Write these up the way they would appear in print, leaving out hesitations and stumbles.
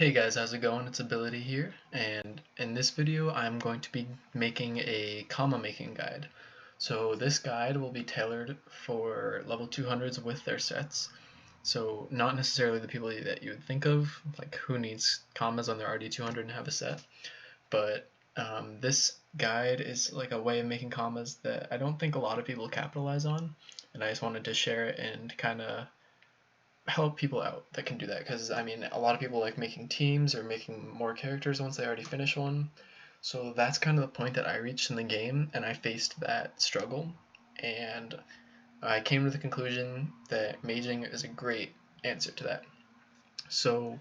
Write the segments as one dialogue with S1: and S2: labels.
S1: Hey guys, how's it going? It's Ability here, and in this video I'm going to be making a comma making guide. So this guide will be tailored for level 200s with their sets. So not necessarily the people that you would think of, like who needs commas when they're already 200 and have a set, but this guide is like a way of making commas that I don't think a lot of people capitalize on, and I just wanted to share it and kind of help people out that can do that, because I mean a lot of people like making teams or making more characters once they already finish one. So that's kind of the point that I reached in the game, and I faced that struggle, and I came to the conclusion that maging is a great answer to that. So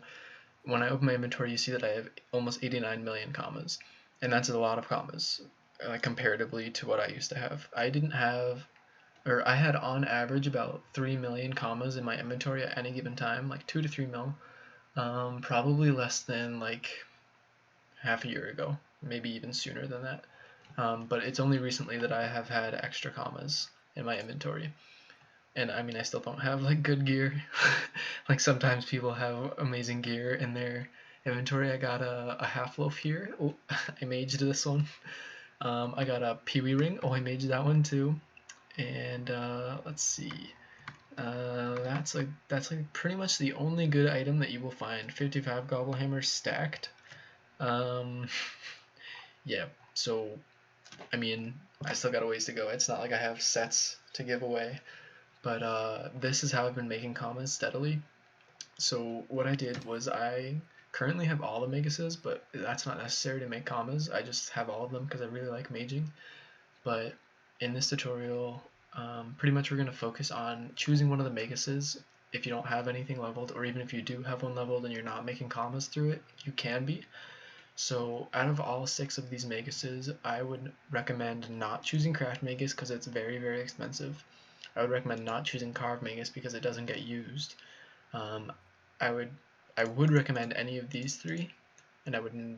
S1: when I open my inventory, you see that I have almost 89 million commas, and that's a lot of commas comparatively to what I used to have. I had on average about 3 million commas in my inventory at any given time, like 2 to 3 mil. Probably less than like half a year ago, maybe even sooner than that. But it's only recently that I have had extra commas in my inventory. And I mean, I still don't have like good gear. Like sometimes people have amazing gear in their inventory. I got a half loaf here. Oh, I maged this one. I got a peewee ring. Oh, I maged that one too. And let's see. That's like pretty much the only good item that you will find. 55 gobble hammers stacked. Um, yeah. So I mean, I still got a ways to go. It's not like I have sets to give away, but this is how I've been making commas steadily. So what I did was I currently have all the megases, but that's not necessary to make commas. I just have all of them because I really like maging. But in this tutorial, pretty much we're going to focus on choosing one of the megases. If you don't have anything leveled, or even if you do have one leveled and you're not making commas through it, you can be. So out of all 6 of these megases, I would recommend not choosing craft magus because it's very, very expensive. I would recommend not choosing carve magus because it doesn't get used. Um, I would recommend any of these 3, and I would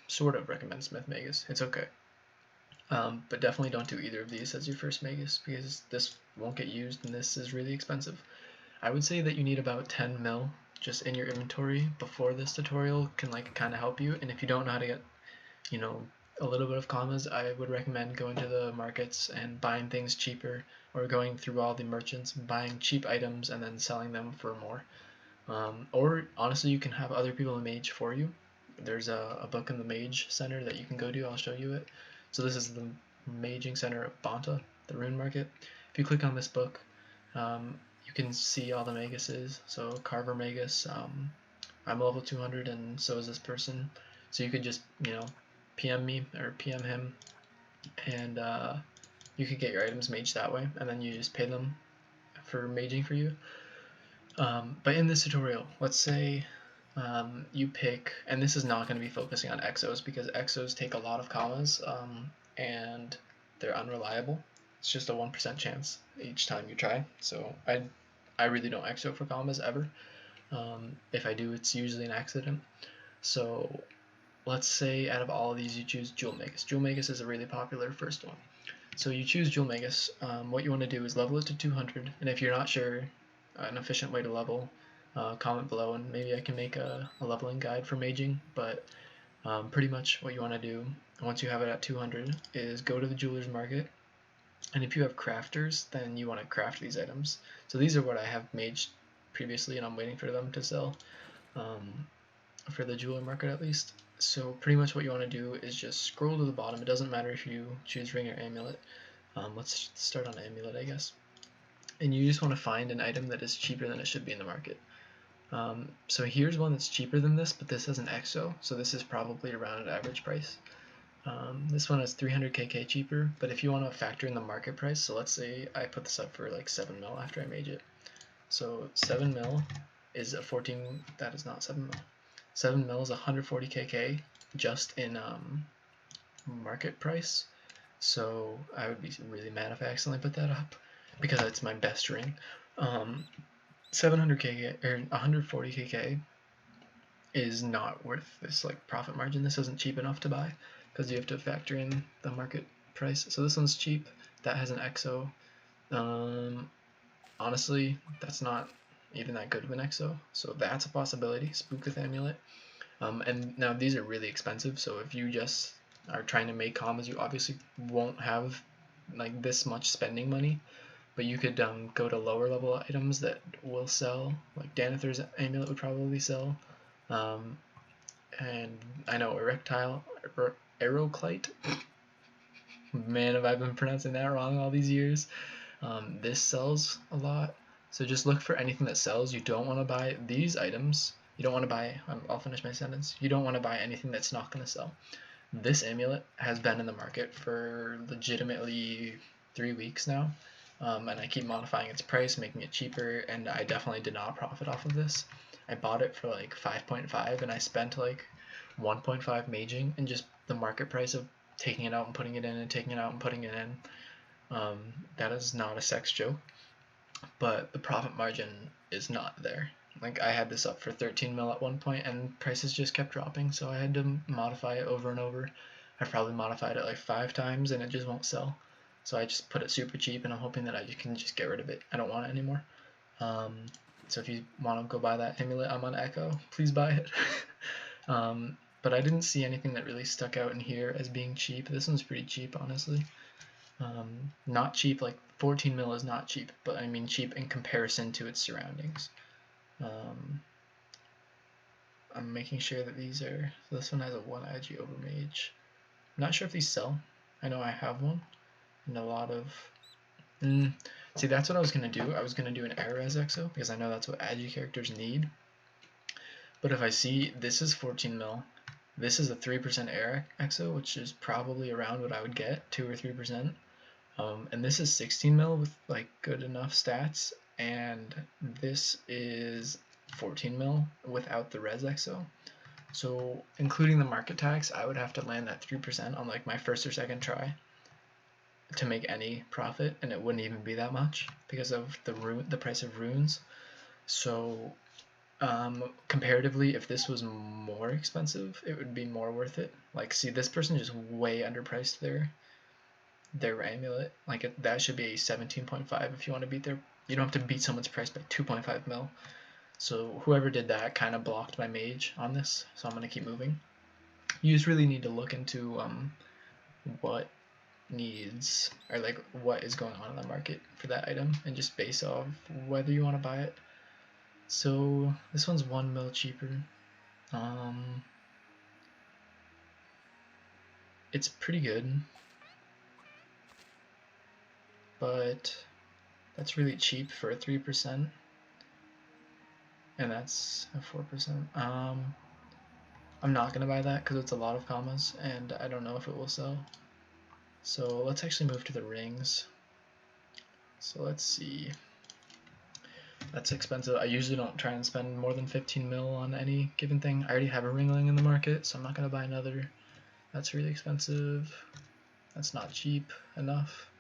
S1: sort of recommend smith magus. It's okay. But definitely don't do either of these as your first magus because this won't get used and this is really expensive. I would say that you need about 10 mil just in your inventory before this tutorial can like kind of help you. And if you don't know how to get, a little bit of commas, I would recommend going to the markets and buying things cheaper, or going through all the merchants, buying cheap items and then selling them for more. Or honestly, you can have other people mage for you. There's a book in the Mage Center that you can go to. I'll show you it. So this is the Maging Center of Banta, the Rune Market. If you click on this book, you can see all the Maguses. So Carver Magus, I'm level 200 and so is this person. So you could just, PM me or PM him, and you could get your items maged that way, and then you just pay them for maging for you. But in this tutorial, let's say you pick, and this is not going to be focusing on exos because exos take a lot of commas, and they're unreliable. It's just a 1% chance each time you try. So I really don't exo for commas ever. If I do, it's usually an accident. So let's say out of all of these you choose Jewel Magus. Jewel Magus is a really popular first one. So you choose Jewel Magus. What you want to do is level it to 200, and if you're not sure an efficient way to level, comment below and maybe I can make a leveling guide for maging. But pretty much what you want to do once you have it at 200 is go to the jeweler's market, and if you have crafters, then you want to craft these items. So these are what I have maged previously, and I'm waiting for them to sell, for the jeweler market at least. So pretty much what you want to do is just scroll to the bottom. It doesn't matter if you choose ring or amulet. Let's start on amulet, I guess. And you just want to find an item that is cheaper than it should be in the market. So here's one that's cheaper than this, but this has an exo, so this is probably around an average price. This one is 300kk cheaper, but if you want to factor in the market price, so let's say I put this up for like 7 mil after I made it. So 7 mil is a 14, that is not 7 mil. 7 mil is 140kk just in market price. So I would be really mad if I accidentally put that up because it's my best ring. 700kk or 140kk is not worth this like profit margin. This isn't cheap enough to buy because you have to factor in the market price. So this one's cheap. That has an exo. Honestly, that's not even that good of an exo, so that's a possibility. Spooketh amulet. And now these are really expensive, so if you just are trying to make combos, you obviously won't have like this much spending money, but you could go to lower level items that will sell, like Danither's amulet would probably sell, and I know erectile, Aeroclite, man have I been pronouncing that wrong all these years. This sells a lot, so just look for anything that sells. You don't want to buy these items. You don't want to buy, I'll finish my sentence, you don't want to buy anything that's not going to sell. This amulet has been in the market for legitimately 3 weeks now, and I keep modifying its price, making it cheaper, and I definitely did not profit off of this. I bought it for like 5.5 and I spent like 1.5 maging, and just the market price of taking it out and putting it in and taking it out and putting it in. That is not a sex joke, but the profit margin is not there. Like, I had this up for 13 mil at one point and prices just kept dropping, so I had to modify it over and over. I've probably modified it like 5 times and it just won't sell. So I just put it super cheap and I'm hoping that I can just get rid of it. I don't want it anymore. So if you want to go buy that amulet, I'm on Echo. Please buy it. But I didn't see anything that really stuck out in here as being cheap. This one's pretty cheap, honestly. Not cheap, like 14 mil is not cheap, but I mean cheap in comparison to its surroundings. I'm making sure that these are, so this one has a 1 IG over mage. I'm not sure if these sell. I know I have one, and a lot of, see, that's what I was going to do. I was going to do an air res exo, because I know that's what agi characters need. But if I see this is 14 mil, this is a 3% air exo, which is probably around what I would get, 2 or 3%. And this is 16 mil with like good enough stats, and this is 14 mil without the res exo. So including the market tax, I would have to land that 3% on like my first or second try to make any profit, and it wouldn't even be that much because of the price of runes. So comparatively, if this was more expensive, it would be more worth it. Like, see, this person just way underpriced their amulet. Like, that should be a 17.5 if you want to beat their, you don't have to beat someone's price by 2.5 mil. So whoever did that kind of blocked my mage on this, so I'm going to keep moving. You just really need to look into what needs, or like what is going on in the market for that item, and just base off whether you want to buy it. So this one's 1 mil cheaper. It's pretty good, but that's really cheap for a 3%, and that's a 4%. I'm not gonna buy that because it's a lot of commas, and I don't know if it will sell. So let's actually move to the rings. So let's see. That's expensive. I usually don't try and spend more than 15 mil on any given thing. I already have a ringling in the market, so I'm not gonna buy another. That's really expensive. That's not cheap enough.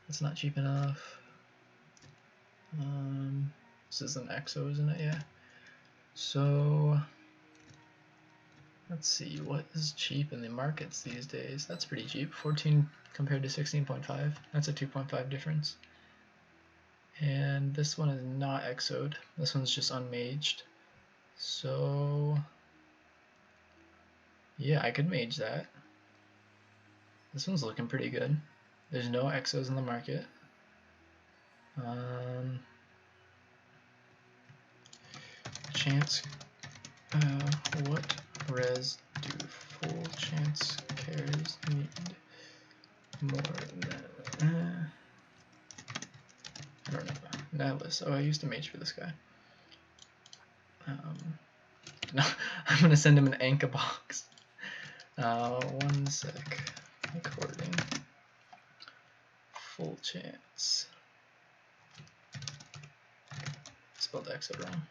S1: That's not cheap enough. This is an EXO, isn't it? Yeah. So let's see, what is cheap in the markets these days? That's pretty cheap. 14 compared to 16.5. That's a 2.5 difference. And this one is not EXO'd. This one's just unmaged. So yeah, I could mage that. This one's looking pretty good. There's no EXOs in the market. Chance. What res do full chance cares need more than? I don't know. Nihilus. Oh, I used to mage for this guy. No, I'm gonna send him an Anka box. 1 sec. Recording. Full chance. Spelled EXO wrong.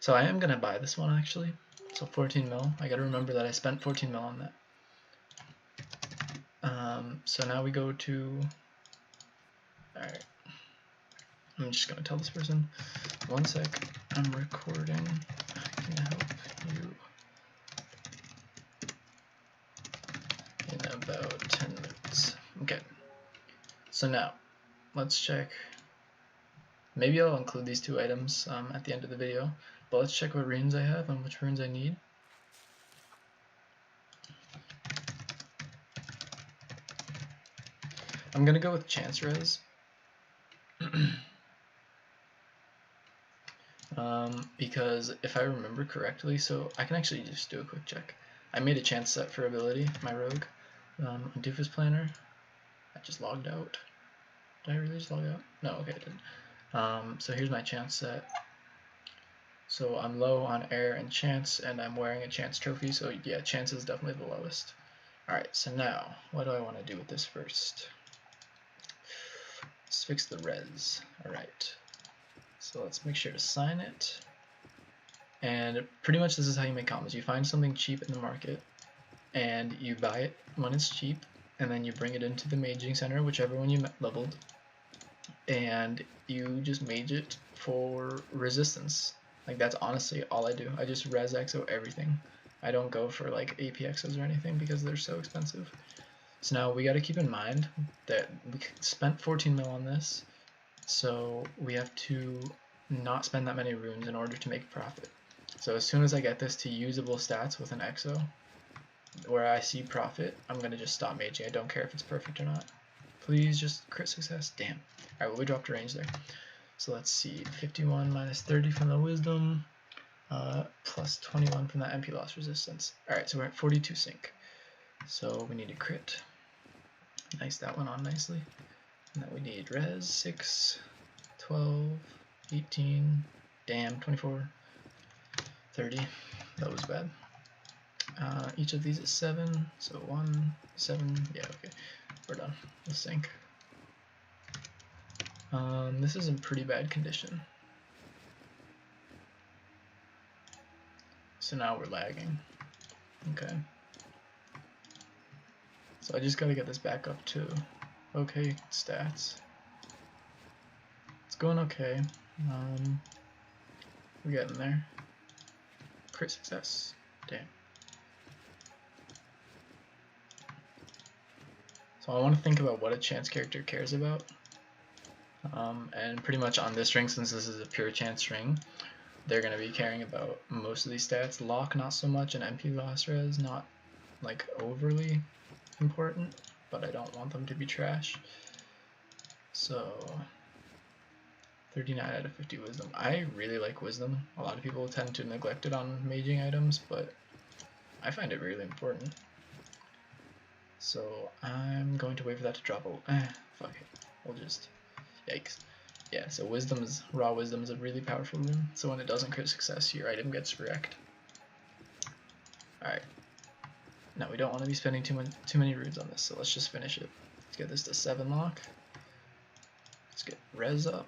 S1: So I am gonna buy this one actually. So 14 mil. I gotta remember that I spent 14 mil on that. So now we go to, alright, I'm just gonna tell this person, 1 sec, I'm recording, I can help you in about 10 minutes. Okay, so now, let's check, maybe I'll include these 2 items at the end of the video, but let's check what runes I have and which runes I need. I'm gonna go with chance res. Because if I remember correctly, so I can actually just do a quick check. I made a chance set for ability, my rogue, a Dofus planner. I just logged out. Did I really just log out? No, okay, I didn't. So here's my chance set. So I'm low on air and chance, and I'm wearing a chance trophy, so yeah, chance is definitely the lowest. Alright, so now, what do I want to do with this first? Let's fix the res. Alright. So let's make sure to sign it. And pretty much this is how you make combos. You find something cheap in the market, and you buy it when it's cheap, and then you bring it into the maging center, whichever one you leveled, and you just mage it for resistance. Like, that's honestly all I do. I just res exo everything. I don't go for like AP exos or anything because they're so expensive. So now we got to keep in mind that we spent 14 mil on this, so we have to not spend that many runes in order to make profit. So as soon as I get this to usable stats with an exo, where I see profit, I'm going to just stop maging. I don't care if it's perfect or not. Please just crit success. Damn. Alright, well, we dropped a range there. So let's see. 51 minus 30 from the wisdom, plus 21 from that MP loss resistance. Alright, so we're at 42 sync. So we need a crit. Nice, that went on nicely. And then we need res, 6, 12, 18, damn, 24, 30. That was bad. Each of these is 7, so 1, 7, yeah, okay, we're done. Let's sync. This is in pretty bad condition. So now we're lagging. Okay. So I just gotta get this back up to okay stats. It's going okay. We're getting there. Crit success. Damn. So I want to think about what a chance character cares about. And pretty much on this ring, since this is a pure chance ring, they're going to be caring about most of these stats. Lock not so much, and MP loss res not like overly important, but I don't want them to be trash. So 39 out of 50 wisdom. I really like wisdom. A lot of people tend to neglect it on maging items, but I find it really important. So I'm going to wait for that to drop. Fuck it. We'll just, yikes. Yeah, so wisdom's, raw wisdom is a really powerful rune. So when it doesn't crit success, your item gets wrecked. Alright. Now we don't want to be spending too many runes on this, so let's just finish it. Let's get this to 7 lock. Let's get res up.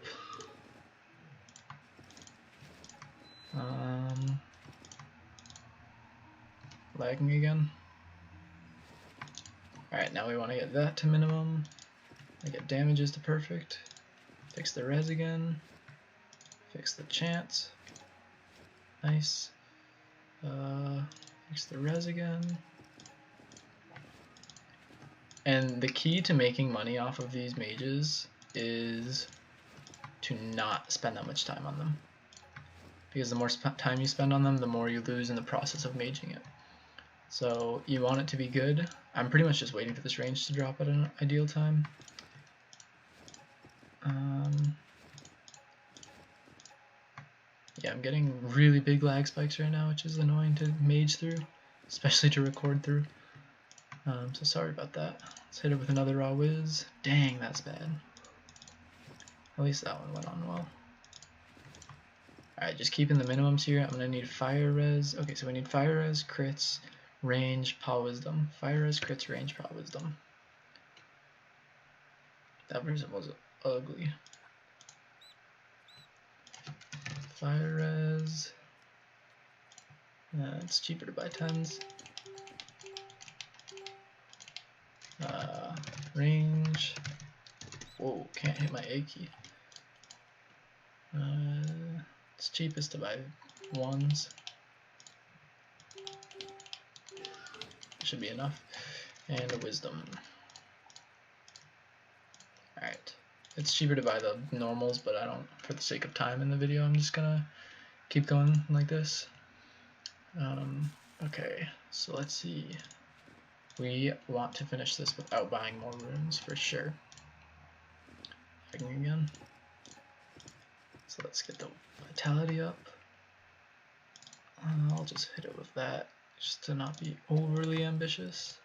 S1: Lagging again. Alright, now we want to get that to minimum. Get damages to perfect. Fix the res again. Fix the chance. Nice. Fix the res again. And the key to making money off of these mages is to not spend that much time on them. Because the more time you spend on them, the more you lose in the process of maging it. So you want it to be good. I'm pretty much just waiting for this range to drop at an ideal time. Yeah, I'm getting really big lag spikes right now, which is annoying to mage through, especially to record through. So sorry about that. Let's hit it with another raw whiz. Dang, that's bad. At least that one went on well. Alright, just keeping the minimums here. I'm going to need fire res. Okay, so we need fire res, crits, range, power wisdom. Fire res, crits, range, power wisdom. That version was ugly. Fire res. It's cheaper to buy 10s. range. Whoa, can't hit my A key. It's cheapest to buy ones. Should be enough. And a wisdom. Alright. It's cheaper to buy the normals, but I don't, for the sake of time in the video, I'm just gonna keep going like this. Okay, so let's see. We want to finish this without buying more runes for sure. Again. So let's get the vitality up. I'll just hit it with that, just to not be overly ambitious.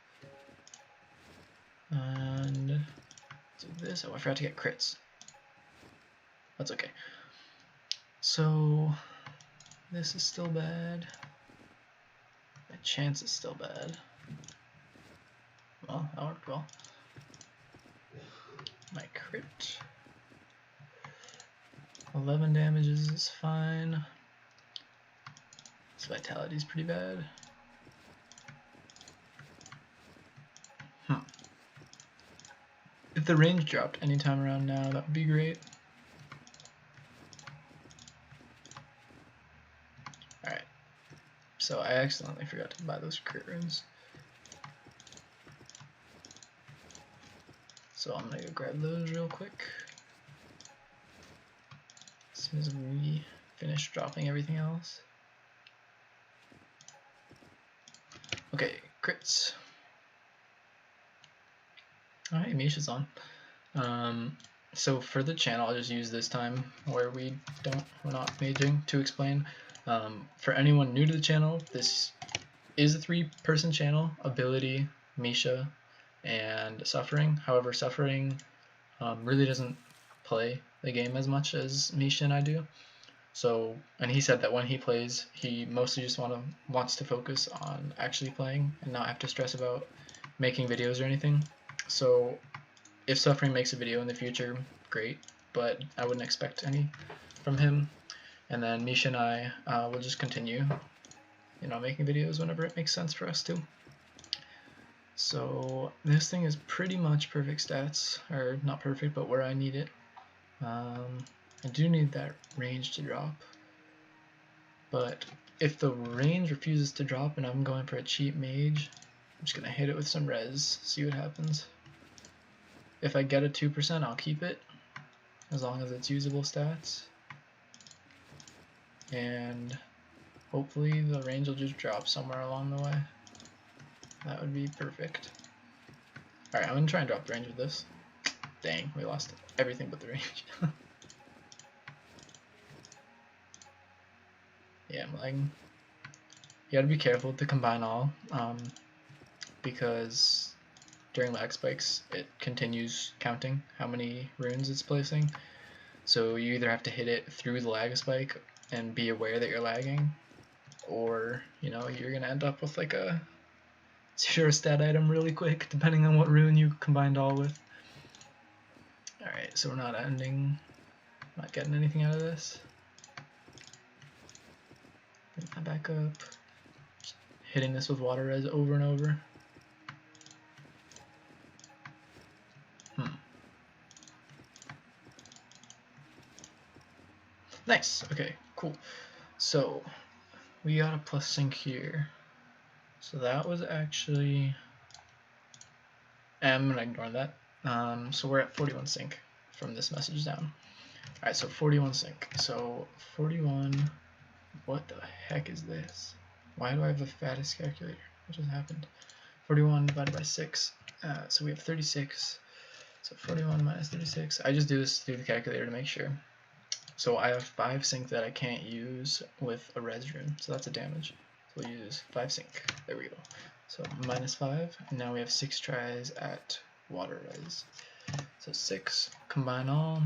S1: And do this. Oh, I forgot to get crits. That's okay. So this is still bad. My chance is still bad. Well, that worked well. My crit. 11 damages is fine. This vitality is pretty bad. If the range dropped anytime around now, that would be great. Alright. So I accidentally forgot to buy those crit runes. So I'm gonna go grab those real quick. As soon as we finish dropping everything else. Okay, crits. Alright, Misha's on. So for the channel, I'll just use this time where we're not maging to explain. For anyone new to the channel, this is a 3-person channel: Ability, Misha, and Suffering. However, Suffering really doesn't play the game as much as Misha and I do. So, and he said that when he plays, he mostly just wants to focus on actually playing and not have to stress about making videos or anything. So if Suffering makes a video in the future, great, but I wouldn't expect any from him. And then Misha and I will just continue, making videos whenever it makes sense for us to. So this thing is pretty much perfect stats, or not perfect, but where I need it. I do need that range to drop, but if the range refuses to drop and I'm going for a cheap mage, I'm just gonna hit it with some res, see what happens. If I get a 2%, I'll keep it, as long as it's usable stats. And hopefully the range will just drop somewhere along the way. That would be perfect. Alright, I'm gonna try and drop the range with this. Dang, we lost everything but the range. Yeah, I'm lagging. You gotta be careful with the combine all, because during lag spikes, it continues counting how many runes it's placing. So you either have to hit it through the lag spike and be aware that you're lagging, or you're gonna end up with like a 0 stat item really quick, depending on what rune you combined all with. Alright, so we're not getting anything out of this. Bring that back up. Just hitting this with water res over and over. Nice. Okay, cool. So we got a plus sync here. So that was actually, I'm gonna ignore that. So we're at 41 sync from this message down. Alright, so 41 sync. So 41, what the heck is this? Why do I have the fattest calculator? What just happened? 41 divided by 6. So we have 36. So 41 minus 36. I just do this through the calculator to make sure. So I have 5 sync that I can't use with a res rune, so that's a damage. So we'll use 5 sync. There we go. So minus 5, and now we have 6 tries at water res. So 6, combine all.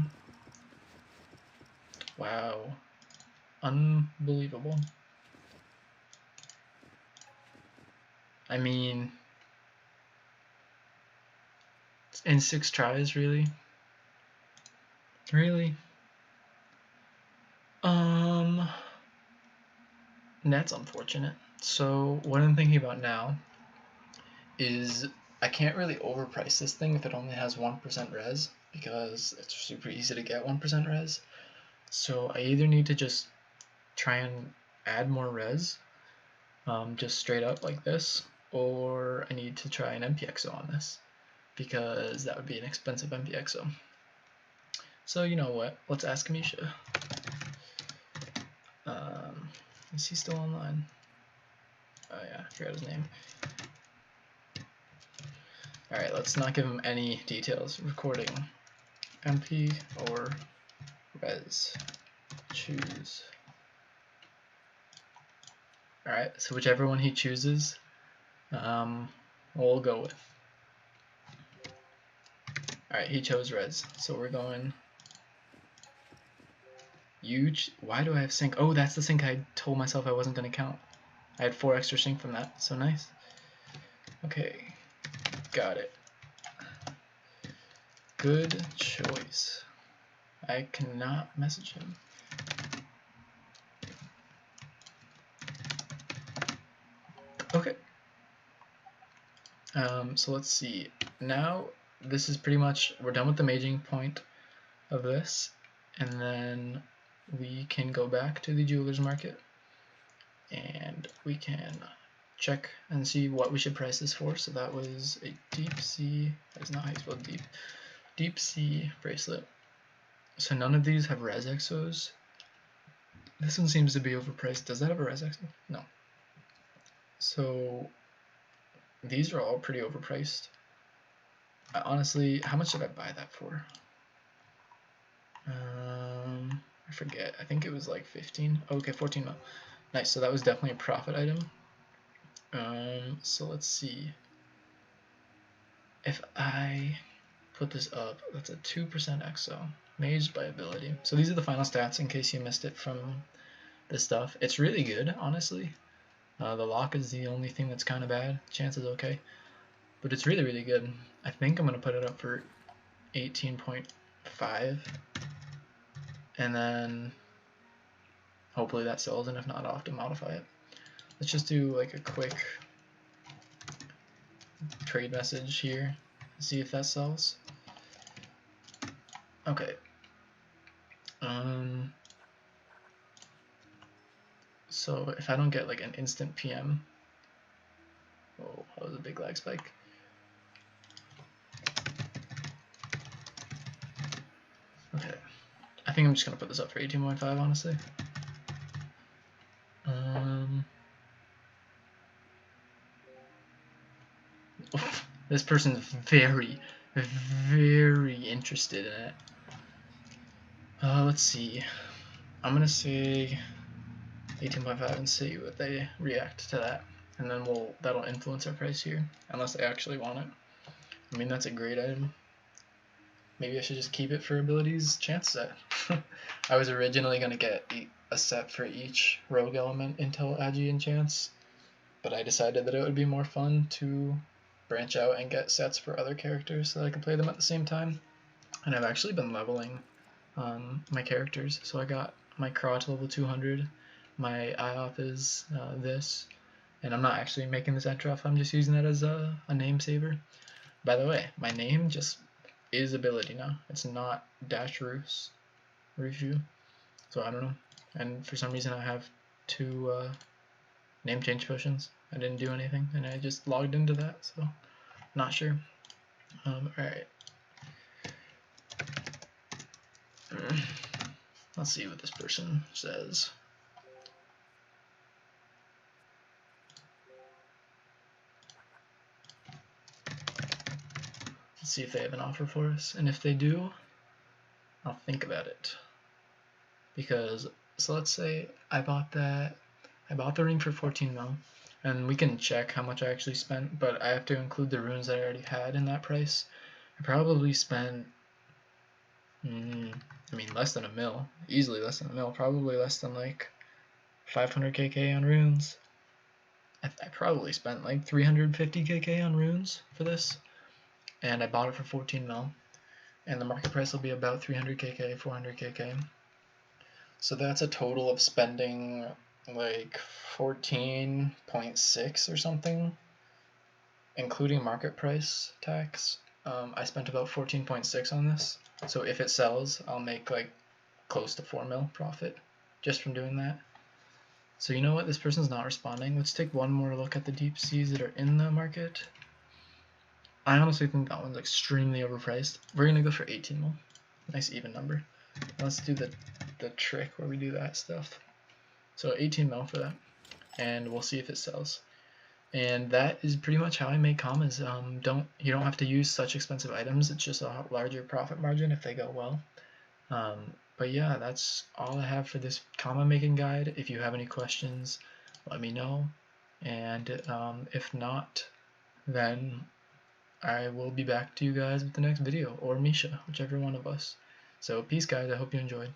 S1: Wow. Unbelievable. I mean, in 6 tries, really? Really? That's unfortunate. So what I'm thinking about now is I can't really overprice this thing if it only has 1% res, because it's super easy to get 1% res. So I either need to just try and add more res, just straight up like this, or I need to try an MPXO on this, because that would be an expensive MPXO. So you know what, let's ask Misha. Is he still online? Oh yeah, I forgot his name. Alright, let's not give him any details. Recording MP or res. Choose. Alright, so whichever one he chooses, we'll go with. Alright, he chose res, so we're going huge. Why do I have sync? Oh, that's the sync I told myself I wasn't going to count. I had 4 extra sync from that, so nice. Okay, got it. Good choice. I cannot message him. Okay. So let's see. Now this is pretty much, we're done with the maging point of this, and then we can go back to the jeweler's market and we can check and see what we should price this for. So that was a deep sea, that's not how you spell deep, deep sea bracelet. So none of these have res exos. This one seems to be overpriced. Does that have a res exo? No. So these are all pretty overpriced. Honestly, how much did I buy that for? I forget. I think it was like 15. Oh, okay, 14 mil. Nice. So that was definitely a profit item. So let's see. If I put this up, that's a 2% exo. Maged by ability. So these are the final stats in case you missed it from this stuff. It's really good, honestly. The lock is the only thing that's kind of bad. Chance is okay. But it's really, really good. I think I'm going to put it up for 18.5. And then hopefully that sells, and if not, I'll have to modify it. Let's just do like a quick trade message here, see if that sells. Okay. So if I don't get like an instant PM, oh, that was a big lag spike. Okay, I think I'm just gonna put this up for 18.5, honestly. This person's very, very interested in it. Let's see. I'm gonna say 18.5 and see what they react to that, and then that'll influence our price here, unless they actually want it. I mean, that's a great item. Maybe I should just keep it for abilities chance set. I was originally gonna get a set for each rogue element until Agi and chance, but I decided that it would be more fun to branch out and get sets for other characters so that I can play them at the same time. And I've actually been leveling my characters. So I got my Craw to level 200, my IOP is this, and I'm not actually making this Entroff, I'm just using it as a name saver. By the way, my name just is ability now. It's not Dash Rushu, so I don't know. And for some reason I have 2 name change potions. I didn't do anything, and I just logged into that, so not sure. Alright. Let's see what this person says. Let's see if they have an offer for us, and if they do, I'll think about it. Because, so let's say I bought the ring for 14 mil, and we can check how much I actually spent, but I have to include the runes that I already had in that price. I probably spent, I mean, less than a mil, easily less than a mil, probably less than like 500 kk on runes. I probably spent like 350 kk on runes for this, and I bought it for 14 mil, and the market price will be about 300 kk, 400 kk. So that's a total of spending like 14.6 or something, including market price tax, I spent about 14.6 on this. So if it sells, I'll make like close to 4 mil profit just from doing that. So you know what? This person's not responding. Let's take one more look at the deep seas that are in the market. I honestly think that one's extremely overpriced. We're gonna go for 18 mil. Nice even number. Let's do the trick where we do that stuff. So 18 mil for that, and we'll see if it sells. And that is pretty much how I make commas. You don't have to use such expensive items. It's just a larger profit margin if they go well. But yeah, that's all I have for this comma making guide. If you have any questions, let me know. And if not, then I will be back to you guys with the next video, or Misha, whichever one of us. So peace guys, I hope you enjoyed.